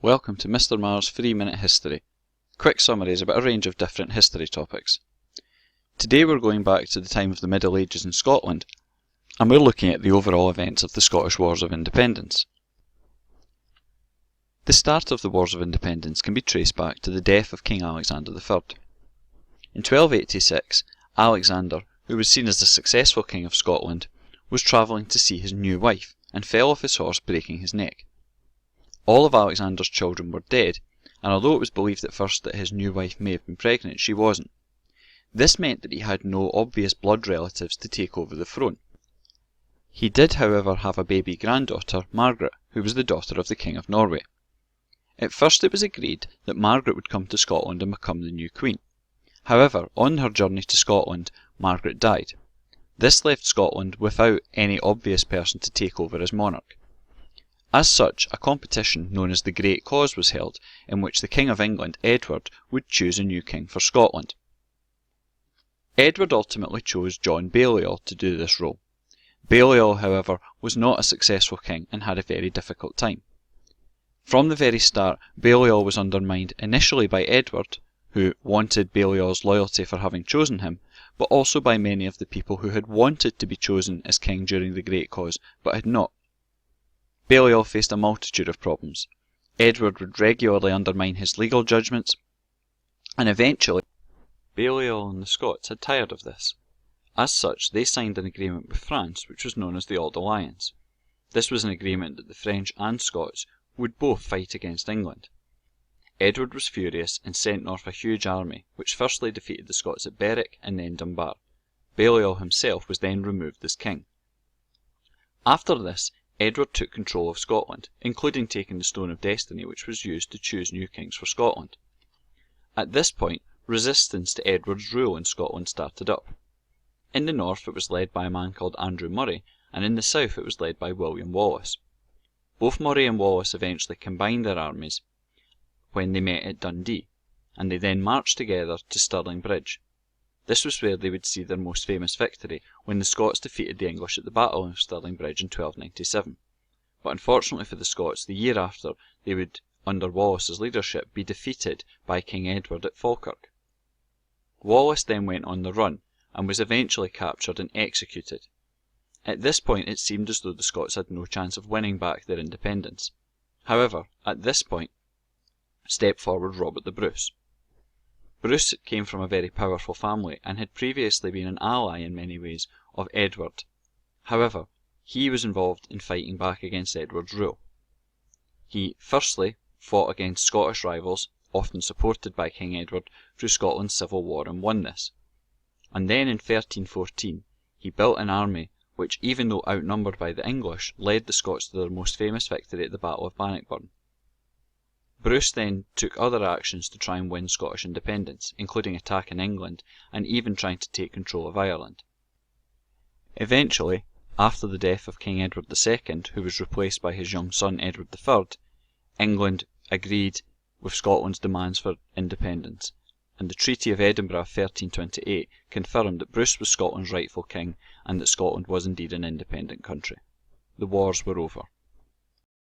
Welcome to Mr. Marr's 3-Minute History. Quick summaries about a range of different history topics. Today we're going back to the time of the Middle Ages in Scotland, and we're looking at the overall events of the Scottish Wars of Independence. The start of the Wars of Independence can be traced back to the death of King Alexander III. In 1286, Alexander, who was seen as the successful King of Scotland, was travelling to see his new wife, and fell off his horse, breaking his neck. All of Alexander's children were dead, and although it was believed at first that his new wife may have been pregnant, she wasn't. This meant that he had no obvious blood relatives to take over the throne. He did, however, have a baby granddaughter, Margaret, who was the daughter of the King of Norway. At first it was agreed that Margaret would come to Scotland and become the new queen. However, on her journey to Scotland, Margaret died. This left Scotland without any obvious person to take over as monarch. As such, a competition known as the Great Cause was held, in which the King of England, Edward, would choose a new king for Scotland. Edward ultimately chose John Balliol to do this role. Balliol, however, was not a successful king and had a very difficult time. From the very start, Balliol was undermined initially by Edward, who wanted Balliol's loyalty for having chosen him, but also by many of the people who had wanted to be chosen as king during the Great Cause, but had not. Balliol faced a multitude of problems. Edward would regularly undermine his legal judgments, and eventually Balliol and the Scots had tired of this. As such, they signed an agreement with France, which was known as the Old Alliance. This was an agreement that the French and Scots would both fight against England. Edward was furious and sent north a huge army, which firstly defeated the Scots at Berwick and then Dunbar. Balliol himself was then removed as king. After this, Edward took control of Scotland, including taking the Stone of Destiny, which was used to choose new kings for Scotland. At this point, resistance to Edward's rule in Scotland started up. In the north it was led by a man called Andrew Murray, and in the south it was led by William Wallace. Both Murray and Wallace eventually combined their armies when they met at Dundee, and they then marched together to Stirling Bridge. This was where they would see their most famous victory, when the Scots defeated the English at the Battle of Stirling Bridge in 1297. But unfortunately for the Scots, the year after, they would, under Wallace's leadership, be defeated by King Edward at Falkirk. Wallace then went on the run, and was eventually captured and executed. At this point it seemed as though the Scots had no chance of winning back their independence. However, at this point, stepped forward Robert the Bruce. Bruce came from a very powerful family and had previously been an ally in many ways of Edward. However, he was involved in fighting back against Edward's rule. He firstly fought against Scottish rivals, often supported by King Edward, through Scotland's civil war and won this. And then in 1314 he built an army which, even though outnumbered by the English, led the Scots to their most famous victory at the Battle of Bannockburn. Bruce then took other actions to try and win Scottish independence, including attacking England and even trying to take control of Ireland. Eventually, after the death of King Edward II, who was replaced by his young son Edward III, England agreed with Scotland's demands for independence, and the Treaty of Edinburgh of 1328 confirmed that Bruce was Scotland's rightful king and that Scotland was indeed an independent country. The wars were over.